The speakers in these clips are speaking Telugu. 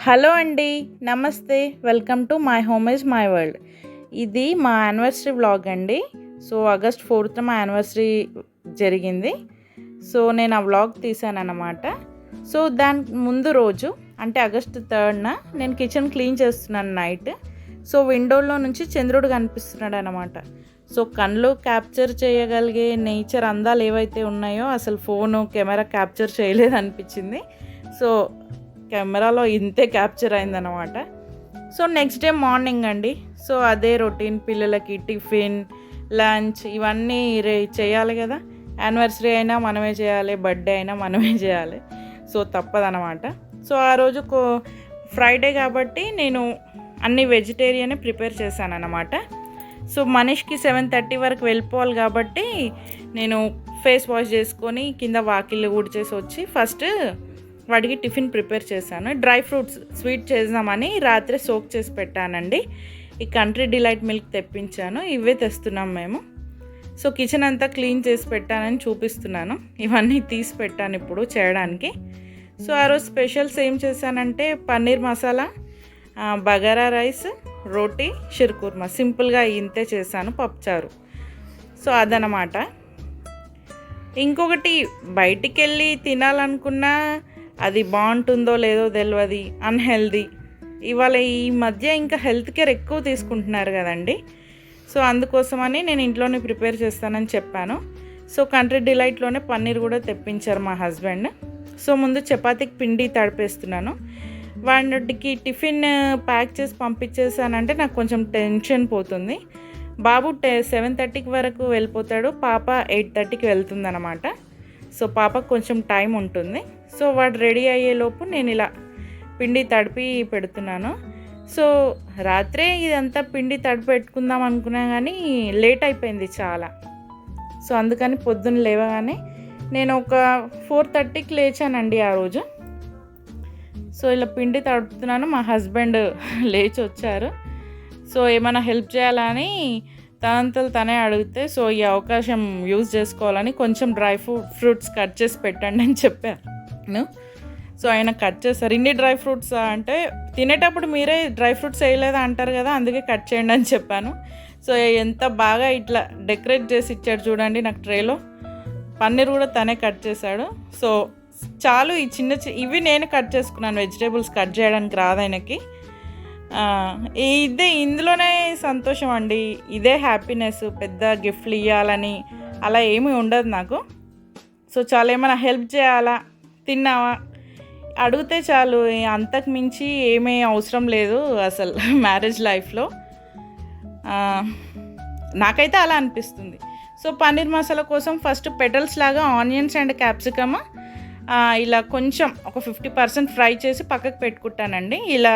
హలో అండి, నమస్తే. Welcome to my home is my world. ఇది మా యానివర్సరీ వ్లాగ్ అండి. సో ఆగస్ట్ 4th మా యానివర్సరీ జరిగింది. సో నేను ఆ వ్లాగ్ తీసానన్నమాట. సో దానికి ముందు రోజు అంటే ఆగస్ట్ 3rd నేను కిచెన్ క్లీన్ చేస్తున్నాను నైట్. సో విండోలో నుంచి చంద్రుడు కనిపిస్తున్నాడు అనమాట. సో కళ్ళు క్యాప్చర్ చేయగలిగే నేచర్ అందాలు ఏవైతే ఉన్నాయో అసలు ఫోను కెమెరా క్యాప్చర్ చేయలేదు అనిపించింది. సో కెమెరాలో ఇంతే క్యాప్చర్ అయిందనమాట. సో నెక్స్ట్ డే మార్నింగ్ అండి. సో అదే రొటీన్, పిల్లలకి టిఫిన్, లంచ్ ఇవన్నీ చేయాలి కదా. యానివర్సరీ అయినా మనమే చేయాలి, బర్త్డే అయినా మనమే చేయాలి. సో తప్పదనమాట. సో ఆ రోజు ఫ్రైడే కాబట్టి నేను అన్ని వెజిటేరియనే ప్రిపేర్ చేశాను అనమాట. సో మనీష్కి 7:30 వరకు వెళ్ళిపోవాలి కాబట్టి నేను ఫేస్ వాష్ చేసుకొని కింద వాకిళ్ళు ఊడ్చేసి వచ్చి ఫస్ట్ వాడికి టిఫిన్ ప్రిపేర్ చేశాను. డ్రై ఫ్రూట్స్ స్వీట్ చేద్దామని రాత్రి సోక్ చేసి పెట్టానండి. ఈ కంట్రీ డిలైట్ మిల్క్ తెప్పించాను, ఇవే తెస్తున్నాం మేము. సో కిచెన్ అంతా క్లీన్ చేసి పెట్టానని చూపిస్తున్నాను. ఇవన్నీ తీసి పెట్టాను ఇప్పుడు చేయడానికి. సో ఆ రోజు స్పెషల్స్ ఏం చేశానంటే పన్నీర్ మసాలా, బగారా రైస్, రోటీ, షిర్కుర్మా. సింపుల్గా ఇంతే చేశాను, పప్పుచారు. సో అదనమాట. ఇంకొకటి బయటికి వెళ్ళి తినాలనుకున్నా అది బాగుంటుందో లేదో తెలియదు, అన్హెల్దీ. ఇవాళ ఈ మధ్య ఇంకా హెల్త్ కేర్ ఎక్కువ తీసుకుంటున్నారు కదండి. సో అందుకోసమని నేను ఇంట్లోనే ప్రిపేర్ చేస్తానని చెప్పాను. సో కంట్రీ డిలైట్లోనే పన్నీర్ కూడా తెప్పించారు మా హస్బెండ్. సో ముందు చపాతీకి పిండి తడిపేస్తున్నాను. వాడికి టిఫిన్ ప్యాక్ చేసి పంపించేసానంటే నాకు కొంచెం టెన్షన్ పోతుంది. బాబు 7:30 వరకు వెళ్ళిపోతాడు, పాప 8:30కి వెళ్తుందన్నమాట. సో పాపకు కొంచెం టైం ఉంటుంది. సో వాడు రెడీ అయ్యేలోపు నేను ఇలా పిండి తడిపి పెడుతున్నాను. సో రాత్రే ఇదంతా పిండి తడిపి పెట్టుకుందాం అనుకున్నా కానీ లేట్ అయిపోయింది చాలా. సో అందుకని పొద్దున్న లేవగానే నేను ఒక 4:30కి లేచానండి ఆ రోజు. సో ఇలా పిండి తడుపుతున్నాను, మా హస్బెండ్ లేచి వచ్చారు. సో ఏమైనా హెల్ప్ చేయాలని తనంతలు తనే అడిగితే సో ఈ అవకాశం యూజ్ చేసుకోవాలని కొంచెం డ్రై ఫ్రూట్స్ కట్ చేసి పెట్టండి అని చెప్పాను. సో ఆయన కట్ చేస్తారు. ఇన్ని డ్రై ఫ్రూట్స్ అంటే తినేటప్పుడు మీరే డ్రై ఫ్రూట్స్ వేయలేదా అంటారు కదా, అందుకే కట్ చేయండి అని చెప్పాను. సో ఎంత బాగా ఇట్లా డెకరేట్ చేసి ఇచ్చాడు చూడండి నాకు ట్రేలో. పన్నీర్ కూడా తనే కట్ చేశాడు. సో చాలు ఈ ఇవి నేను కట్ చేసుకున్నాను. వెజిటేబుల్స్ కట్ చేయడానికి రాదు ఆయనకి. ఇందులోనే సంతోషం అండి, ఇదే హ్యాపీనెస్. పెద్ద గిఫ్ట్లు ఇవ్వాలని అలా ఏమీ ఉండదు నాకు. సో చాలా ఏమైనా హెల్ప్ చేయాలా, తిన్నావా అడిగితే చాలు, అంతకు మించి ఏమీ అవసరం లేదు అసలు మ్యారేజ్ లైఫ్లో. నాకైతే అలా అనిపిస్తుంది. సో పన్నీర్ మసాలా కోసం ఫస్ట్ పెటల్స్ లాగా ఆనియన్స్ అండ్ క్యాప్సికమ్ ఇలా కొంచెం ఒక 50% ఫ్రై చేసి పక్కకు పెట్టుకుంటానండి. ఇలా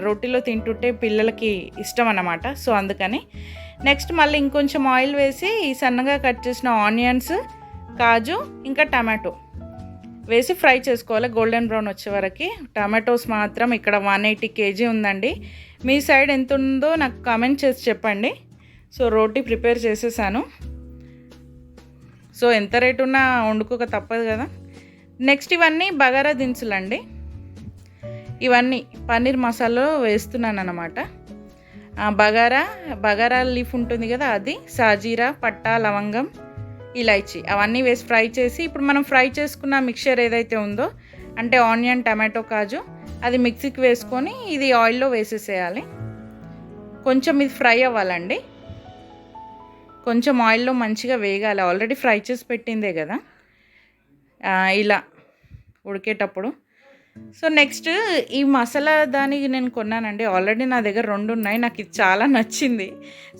రోటీలో తింటుంటే పిల్లలకి ఇష్టం అన్నమాట. సో అందుకని నెక్స్ట్ మళ్ళీ ఇంకొంచెం ఆయిల్ వేసి సన్నగా కట్ చేసిన ఆనియన్స్, కాజు ఇంకా టమాటో వేసి ఫ్రై చేసుకోవాలి గోల్డెన్ బ్రౌన్ వచ్చే వరకు. టమాటోస్ మాత్రం ఇక్కడ 180 kg ఉందండి. మీ సైడ్ ఎంత ఉందో నాకు కామెంట్ చేసి చెప్పండి. సో రోటీ ప్రిపేర్ చేసేసాను. సో ఎంత రేటు ఉన్నా వండుకోక తప్పదు కదా. నెక్స్ట్ ఇవన్నీ బగారా దినుసులండి. ఇవన్నీ పన్నీర్ మసాలాలో వేస్తున్నాను అన్నమాట. బగారా లీఫ్ ఉంటుంది కదా, అది, సాజీరా, పట్టా, లవంగం, ఇలాచీ అవన్నీ వేసి ఫ్రై చేసి ఇప్పుడు మనం ఫ్రై చేసుకున్న మిక్చర్ ఏదైతే ఉందో అంటే ఆనియన్, టమాటో, కాజు అది మిక్సీకి వేసుకొని ఇది ఆయిల్లో వేసేసేయాలి. కొంచెం ఇది ఫ్రై అవ్వాలండి, కొంచెం ఆయిల్లో మంచిగా వేగాలి. ఆల్రెడీ ఫ్రై చేసి పెట్టిందే కదా ఇలా ఉడికేటప్పుడు. సో నెక్స్ట్ ఈ మసాలా దానికి నేను కొన్నానండి. ఆల్రెడీ నా దగ్గర 2 ఉన్నాయి. నాకు ఇది చాలా నచ్చింది.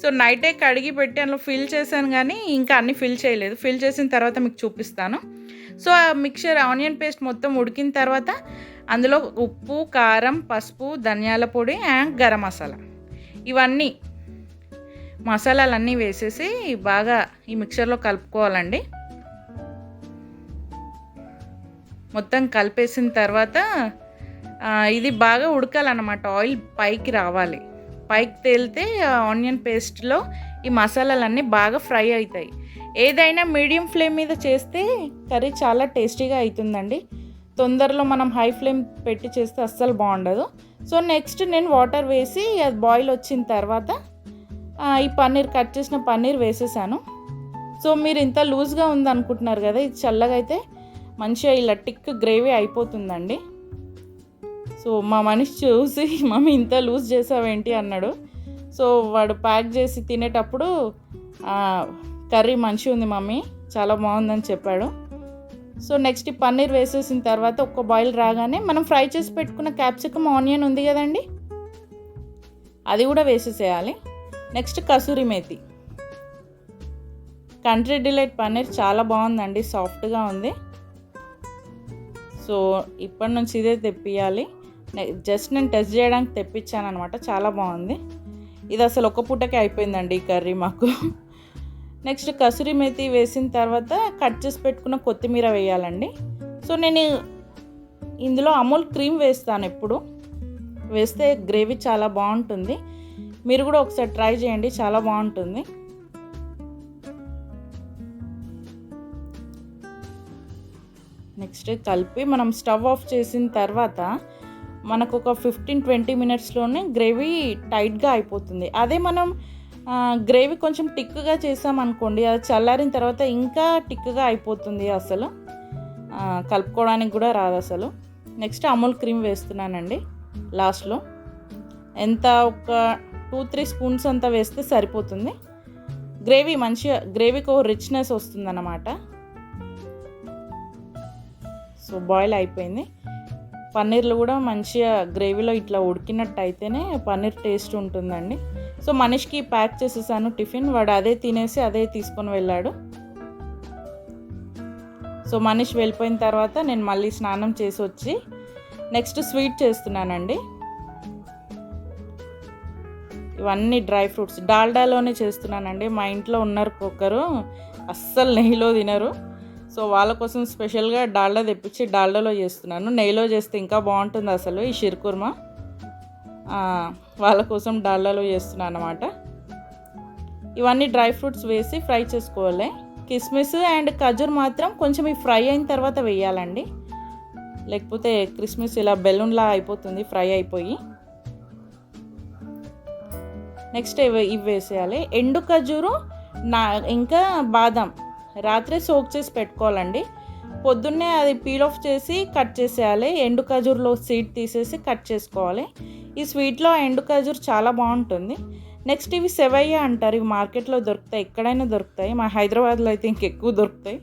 సో నైటే కడిగి పెట్టి అందులో ఫిల్ చేశాను కానీ ఇంకా అన్నీ ఫిల్ చేయలేదు. ఫిల్ చేసిన తర్వాత మీకు చూపిస్తాను. సో ఆ మిక్చర్ ఆనియన్ పేస్ట్ మొత్తం ఉడికిన తర్వాత అందులో ఉప్పు, కారం, పసుపు, ధనియాల పొడి అండ్ గరం మసాలా ఇవన్నీ మసాలాలన్నీ వేసేసి బాగా ఈ మిక్చర్లో కలుపుకోవాలండి. మొత్తం కలిపేసిన తర్వాత ఇది బాగా ఉడకాలన్నమాట. ఆయిల్ పైకి రావాలి, పైకి తేలితే ఆనియన్ పేస్ట్లో ఈ మసాలాలన్నీ బాగా ఫ్రై అవుతాయి. ఏదైనా మీడియం ఫ్లేమ్ మీద చేస్తే కర్రీ చాలా టేస్టీగా అవుతుందండి. తొందరలో మనం హై ఫ్లేమ్ పెట్టి చేస్తే అస్సలు బాగుండదు. సో నెక్స్ట్ నేను వాటర్ వేసి అది బాయిల్ వచ్చిన తర్వాత ఈ పన్నీర్ కట్ చేసిన పన్నీర్ వేసేసాను. సో మీరు ఇంత లూజ్గా ఉందనుకుంటున్నారు కదా, ఇది చల్లగా అయితే మంచిగా ఇలా టిక్ గ్రేవీ అయిపోతుందండి. సో మా మనిషి చూసి మమ్మీ ఇంత లూజ్ చేసావేంటి అన్నాడు. సో వాడు ప్యాక్ చేసి తినేటప్పుడు కర్రీ మంచిగా ఉంది మమ్మీ, చాలా బాగుందని చెప్పాడు. సో నెక్స్ట్ ఈ పన్నీర్ వేసేసిన తర్వాత ఒక్క బాయిల్ రాగానే మనం ఫ్రై చేసి పెట్టుకున్న క్యాప్సికమ్ ఆనియన్ ఉంది కదండి, అది కూడా వేసేసేయాలి. Next kasuri methi. Country Delight paneer చాలా బాగుందండి, సాఫ్ట్గా ఉంది. సో ఇప్పటి నుంచి ఇదే తెప్పియాలి. జస్ట్ నేను టెస్ట్ చేయడానికి తెప్పించాను అనమాట, చాలా బాగుంది. ఇది అసలు ఒక పూటకే అయిపోయిందండి ఈ కర్రీ మాకు. నెక్స్ట్ కసూరి మేతి వేసిన తర్వాత కట్ చేసి పెట్టుకున్న కొత్తిమీర వేయాలండి. సో నేను ఇందులో అమూల్ క్రీమ్ వేస్తాను, ఎప్పుడు వేస్తే గ్రేవీ చాలా బాగుంటుంది. మీరు కూడా ఒకసారి ట్రై చేయండి, చాలా బాగుంటుంది. నెక్స్ట్ కలిపి మనం స్టవ్ ఆఫ్ చేసిన తర్వాత మనకు ఒక 15-20 మినిట్స్లోనే గ్రేవీ టైట్గా అయిపోతుంది. అదే మనం గ్రేవీ కొంచెం టిక్గా చేసామనుకోండి, అది చల్లారిన తర్వాత ఇంకా టిక్గా అయిపోతుంది, అసలు కలుపుకోవడానికి కూడా రాదు అసలు. నెక్స్ట్ అమూల్ క్రీమ్ వేస్తున్నానండి లాస్ట్లో. ఎంత ఒక 2-3 స్పూన్స్ అంతా వేస్తే సరిపోతుంది. గ్రేవీ మంచిగా, గ్రేవీకి ఒక రిచ్నెస్ వస్తుందన్నమాట. సో బాయిల్ అయిపోయింది. పన్నీర్లు కూడా మంచిగా గ్రేవీలో ఇట్లా ఉడికినట్టు అయితేనే పన్నీర్ టేస్ట్ ఉంటుందండి. సో మనిషికి ప్యాక్ చేసేసాను టిఫిన్, వాడు అదే తినేసి అదే తీసుకొని వెళ్ళాడు. సో మనిషి వెళ్ళిపోయిన తర్వాత నేను మళ్ళీ స్నానం చేసి వచ్చి నెక్స్ట్ స్వీట్ చేస్తున్నానండి. ఇవన్నీ డ్రై ఫ్రూట్స్ డాల్డాలోనే చేస్తున్నానండి. మా ఇంట్లో ఉన్నారు ఒకరు, అస్సలు నెయ్యిలో తినరు. సో వాళ్ళ కోసం స్పెషల్గా డాల్డా తెప్పించి డాల్డాలో చేస్తున్నాను. నెయ్యిలో చేస్తే ఇంకా బాగుంటుంది అసలు ఈ షీర్ కుర్మా. వాళ్ళ కోసం డాల్డాలో చేస్తున్నాను అన్నమాట. ఇవన్నీ డ్రై ఫ్రూట్స్ వేసి ఫ్రై చేసుకోవాలి. కిస్మిస్ అండ్ ఖజూర్ మాత్రం కొంచెం ఈ ఫ్రై అయిన తర్వాత వేయాలండి, లేకపోతే కిస్మిస్ ఇలా బెలూన్లా అయిపోతుంది ఫ్రై అయిపోయి. నెక్స్ట్ ఇవి వేసేయాలి. ఎండు ఖజూరు ఇంకా బాదం రాత్రే సోక్ చేసి పెట్టుకోవాలండి. పొద్దున్నే అది పీల్ ఆఫ్ చేసి కట్ చేసేయాలి. ఎండు ఖజూర్లో సీడ్ తీసేసి కట్ చేసుకోవాలి. ఈ స్వీట్లో ఎండు ఖజూర్ చాలా బాగుంటుంది. నెక్స్ట్ ఇవి సెవయ్య అంటారు, ఇవి మార్కెట్లో దొరుకుతాయి, ఎక్కడైనా దొరుకుతాయి. మా హైదరాబాద్లో అయితే ఇంకెక్కువ దొరుకుతాయి.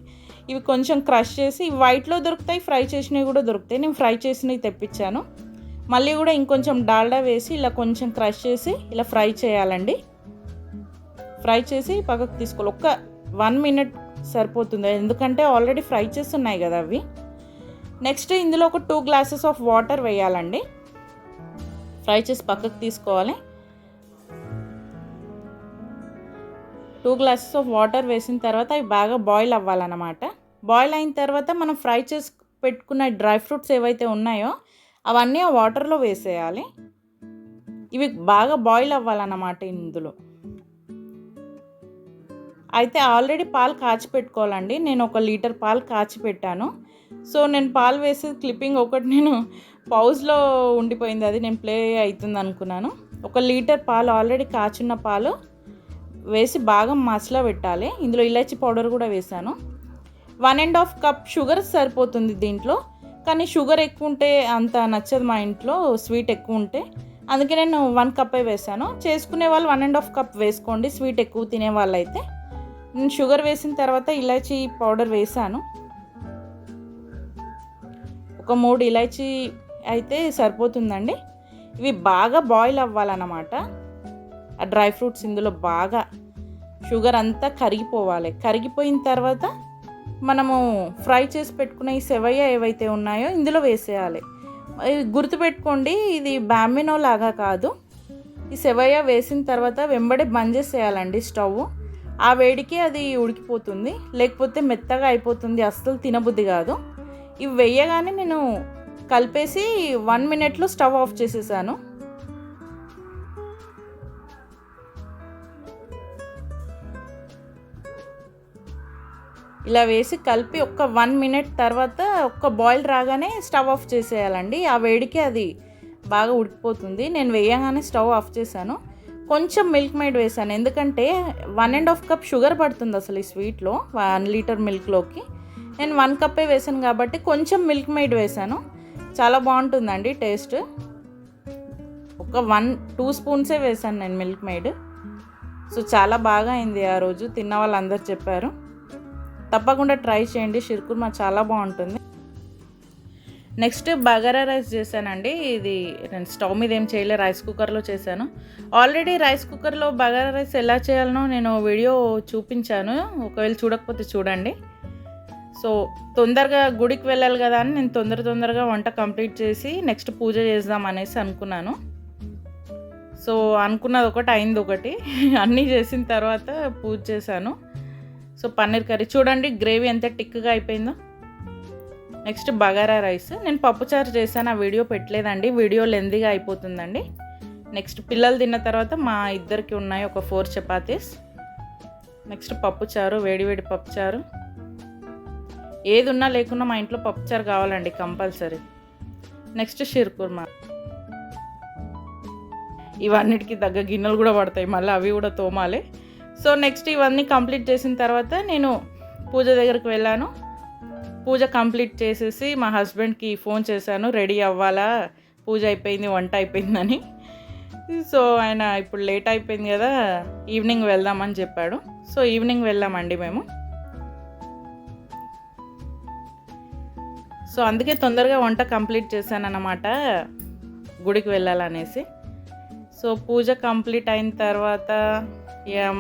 ఇవి కొంచెం క్రష్ చేసి వైట్లో దొరుకుతాయి, ఫ్రై చేసినవి కూడా దొరుకుతాయి. నేను ఫ్రై చేసినవి తెప్పించాను. మళ్ళీ కూడా ఇంకొంచెం డాల్డా వేసి ఇలా కొంచెం క్రష్ చేసి ఇలా ఫ్రై చేయాలండి. ఫ్రై చేసి పక్కకు తీసుకోవాలి. ఒక్క 1 మినిట్ సరిపోతుంది, ఎందుకంటే ఆల్రెడీ ఫ్రై చేస్తున్నాయి కదా అవి. నెక్స్ట్ ఇందులో ఒక 2 గ్లాసెస్ ఆఫ్ వాటర్ వేయాలండి. ఫ్రై చేసి పక్కకు తీసుకోవాలి. 2 గ్లాసెస్ ఆఫ్ వాటర్ వేసిన తర్వాత అవి బాగా బాయిల్ అవ్వాలన్నమాట. బాయిల్ అయిన తర్వాత మనం ఫ్రై చేసి పెట్టుకున్న డ్రై ఫ్రూట్స్ ఏవైతే ఉన్నాయో అవన్నీ ఆ వాటర్లో వేసేయాలి. ఇవి బాగా బాయిల్ అవ్వాలన్నమాట ఇందులో. అయితే ఆల్రెడీ పాలు కాచి పెట్టుకోవాలండి. నేను 1 లీటర్ పాలు కాచి పెట్టాను. సో నేను పాలు వేసే క్లిప్పింగ్ ఒకటి నేను పౌజ్లో ఉండిపోయింది, అది నేను ప్లే అవుతుంది అనుకున్నాను. 1 లీటర్ పాలు ఆల్రెడీ కాచున్న పాలు వేసి బాగా మసల పెట్టాలి. ఇందులో ఇలాచీ పౌడర్ కూడా వేసాను. 1.5 కప్ షుగర్ సరిపోతుంది దీంట్లో, కానీ షుగర్ ఎక్కువ ఉంటే అంత నచ్చదు మా ఇంట్లో, స్వీట్ ఎక్కువ ఉంటే. అందుకే నేను 1 కప్పే వేసాను. చేసుకునే వాళ్ళు 1.5 కప్ వేసుకోండి, స్వీట్ ఎక్కువ తినే వాళ్ళు అయితే. నేను షుగర్ వేసిన తర్వాత ఇలాచీ పౌడర్ వేసాను. ఒక 3 ఇలాచీ అయితే సరిపోతుందండి. ఇవి బాగా బాయిల్ అవ్వాలన్నమాట. ఆ డ్రై ఫ్రూట్స్ ఇందులో బాగా షుగర్ అంతా కరిగిపోవాలి. కరిగిపోయిన తర్వాత మనము ఫ్రై చేసి పెట్టుకున్న ఈ సెవయ్య ఏవైతే ఉన్నాయో ఇందులో వేసేయాలి. గుర్తుపెట్టుకోండి, ఇది బ్యామినో లాగా కాదు. ఈ సెవయ్య వేసిన తర్వాత వెంబడే బంద్ చేసేయాలండి స్టవ్. ఆ వేడికి అది ఉడికిపోతుంది, లేకపోతే మెత్తగా అయిపోతుంది, అస్సలు తినబుద్ధి కాదు. ఇవి వేయగానే నేను కలిపేసి 1 మినిట్లో స్టవ్ ఆఫ్ చేసేసాను. ఇలా వేసి కలిపి ఒక 1 మినిట్ తర్వాత ఒక్క బాయిల్ రాగానే స్టవ్ ఆఫ్ చేసేయాలండి. ఆ వేడికి అది బాగా ఉడికిపోతుంది. నేను వేయగానే స్టవ్ ఆఫ్ చేశాను. కొంచెం మిల్క్ మేడ్ వేసాను, ఎందుకంటే 1.5 కప్ షుగర్ పడుతుంది అసలు ఈ స్వీట్లో 1 లీటర్ మిల్క్లోకి. నేను 1 కప్పే వేసాను కాబట్టి కొంచెం మిల్క్ మేడ్ వేసాను. చాలా బాగుంటుందండి టేస్ట్. ఒక 2 స్పూన్సే వేసాను నేను మిల్క్ మేడ్. సో చాలా బాగా అయింది. ఆ రోజు తిన్న వాళ్ళందరూ చెప్పారు. తప్పకుండా ట్రై చేయండి, షీర్ కుర్మా చాలా బాగుంటుంది. నెక్స్ట్ బగారా రైస్ చేశానండి. ఇది నేను స్టవ్ మీద ఏం చేయలే, రైస్ కుక్కర్లో చేశాను. ఆల్రెడీ రైస్ కుక్కర్లో బగారా రైస్ ఎలా చేయాలనో నేను వీడియో చూపించాను, ఒకవేళ చూడకపోతే చూడండి. సో తొందరగా గుడికి వెళ్ళాలి కదా అని నేను తొందరగా వంట కంప్లీట్ చేసి నెక్స్ట్ పూజ చేద్దాం అనేసి అనుకున్నాను. సో అనుకున్నది ఒకటి, అయింది ఒకటి. అన్నీ చేసిన తర్వాత పూజ చేశాను. సో పన్నీర్ కర్రీ చూడండి, గ్రేవీ ఎంత టిక్గా అయిపోయిందో. Next bagara rice. నేను పప్పుచారు చేశాను, ఆ వీడియో పెట్టలేదండి, వీడియో లెందీగా అయిపోతుందండి. నెక్స్ట్ పిల్లలు తిన్న తర్వాత మా ఇద్దరికి ఉన్నాయి ఒక 4 చపాతీస్. నెక్స్ట్ పప్పుచారు, వేడివేడి పప్పుచారు. ఏది ఉన్నా లేకున్నా మా ఇంట్లో పప్పుచారు కావాలండి కంపల్సరీ. Next shear kurma. ఇవన్నిటికీ తగ్గ గిన్నెలు కూడా పడతాయి, మళ్ళీ అవి కూడా తోమాలి. సో నెక్స్ట్ ఇవన్నీ కంప్లీట్ చేసిన తర్వాత నేను పూజ దగ్గరికి వెళ్ళాను. పూజ కంప్లీట్ చేసేసి మా హస్బెండ్కి ఫోన్ చేశాను, రెడీ అవ్వాలా, పూజ అయిపోయింది, వంట అయిపోయిందని. సో ఆయన ఇప్పుడు లేట్ అయిపోయింది కదా, ఈవినింగ్ వెళ్దామని చెప్పాడు. సో ఈవినింగ్ వెళ్ళామండి మేము. సో అందుకే తొందరగా వంట కంప్లీట్ చేశాను అన్నమాట, గుడికి వెళ్ళాలనేసి. సో పూజ కంప్లీట్ అయిన తర్వాత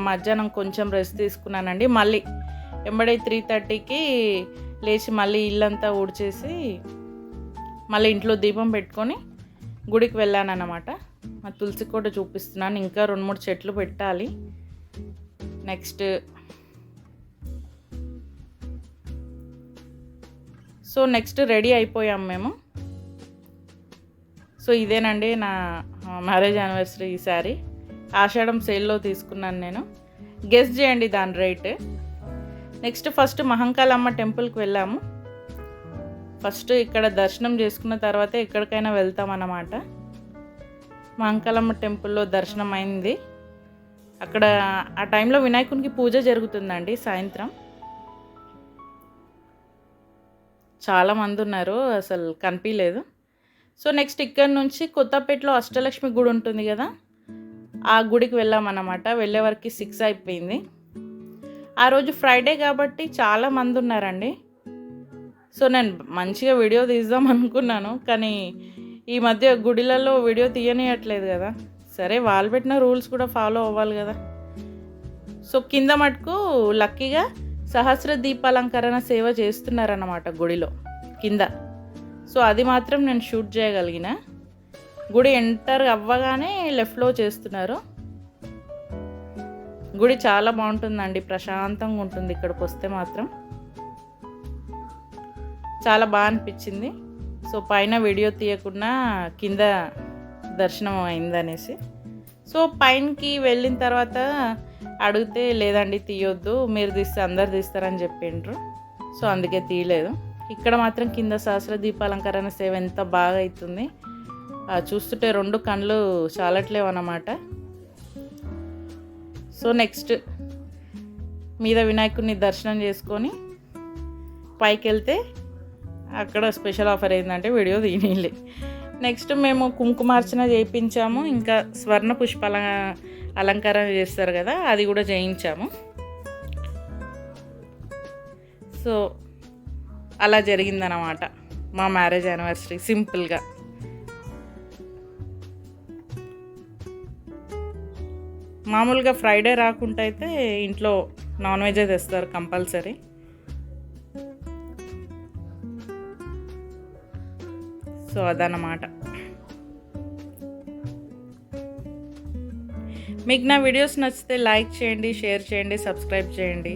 మధ్యాహ్నం కొంచెం రెస్ట్ తీసుకున్నానండి. మళ్ళీ ఎంబడే 3:30కి లేచి మళ్ళీ ఇల్లంతా ఊడ్చేసి మళ్ళీ ఇంట్లో దీపం పెట్టుకొని గుడికి వెళ్ళాను అన్నమాట. మా తులసి కోట చూపిస్తున్నాను, ఇంకా 2-3 చెట్లు పెట్టాలి. నెక్స్ట్ సో నెక్స్ట్ రెడీ అయిపోయాం మేము. సో ఇదేనండి నా మ్యారేజ్ యానివర్సరీ శారీ. ఆషాఢం సేల్లో తీసుకున్నాను నేను. గెస్ చేయండి దాని రేట్. నెక్స్ట్ ఫస్ట్ మహంకాళమ్మ టెంపుల్కి వెళ్ళాము. ఫస్ట్ ఇక్కడ దర్శనం చేసుకున్న తర్వాత ఎక్కడికైనా వెళ్తామన్నమాట. మహంకాళమ్మ టెంపుల్లో దర్శనం అయింది. అక్కడ ఆ టైంలో వినాయకునికి పూజ జరుగుతుందండి సాయంత్రం. చాలామంది ఉన్నారు, అసలు కనిపించలేదు. సో నెక్స్ట్ ఇక్కడ నుంచి కొత్తపేటలో అష్టలక్ష్మి గుడి ఉంటుంది కదా, ఆ గుడికి వెళ్ళామన్నమాట. వెళ్ళే వరకు 6 అయిపోయింది. ఆ రోజు ఫ్రైడే కాబట్టి చాలామంది ఉన్నారండి. సో నేను మంచిగా వీడియో తీద్దాం అనుకున్నాను, కానీ ఈ మధ్య గుడిలలో వీడియో తీయనియట్లేదు కదా. సరే వాళ్ళు పెట్టిన రూల్స్ కూడా ఫాలో అవ్వాలి కదా. సో కింద మటుకు లక్కీగా సహస్ర దీపాలంకరణ సేవ చేస్తున్నారన్నమాట గుడిలో కింద. సో అది మాత్రం నేను షూట్ చేయగలిగిన. గుడి ఎంటర్ అవ్వగానే లెఫ్ట్లో చేస్తున్నారు. గుడి చాలా బాగుంటుందండి, ప్రశాంతంగా ఉంటుంది ఇక్కడికి వస్తే మాత్రం. చాలా బాగా అనిపించింది. సో పైన వీడియో తీయకుండా కింద దర్శనం అయిందనేసి. సో పైనకి వెళ్ళిన తర్వాత అడిగితే లేదండి తీయొద్దు, మీరు తీస్తే అందరు తీస్తారని చెప్పిండ్రు. సో అందుకే తీయలేదు. ఇక్కడ మాత్రం కింద సహస్ర దీపాలంకరణ సేవ ఎంత బాగా అవుతుంది, చూస్తుంటే 2 కళ్ళు చాలట్లేవు అన్నమాట. సో నెక్స్ట్ మీద వినాయకుడిని దర్శనం చేసుకొని పైకి వెళ్తే అక్కడ స్పెషల్ ఆఫర్ ఏంటంటే వీడియో తీయలే. నెక్స్ట్ మేము కుంకుమార్చన చేయించాము, ఇంకా స్వర్ణ పుష్పాల అలంకరణ చేస్తారు కదా, అది కూడా చేయించాము. సో అలా జరిగిందనమాట మా మ్యారేజ్ యానివర్సరీ సింపుల్గా. మామూలుగా ఫ్రైడే రాకుండా అయితే ఇంట్లో నాన్ వెజ్ తెస్తారు కంపల్సరీ. సో అదన్నమాట. మీకు నా వీడియోస్ నచ్చితే లైక్ చేయండి, షేర్ చేయండి, సబ్స్క్రైబ్ చేయండి.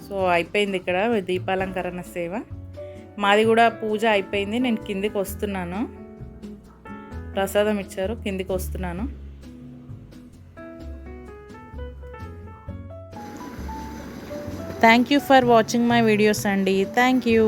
సో అయిపోయింది ఇక్కడ దీపాలంకరణ సేవ. మాది కూడా పూజ అయిపోయింది. నేను కిందికి వస్తున్నాను, ప్రసాదం ఇచ్చారు, కిందికి వస్తున్నాను. Thank you for watching my videos అండి. Thank you.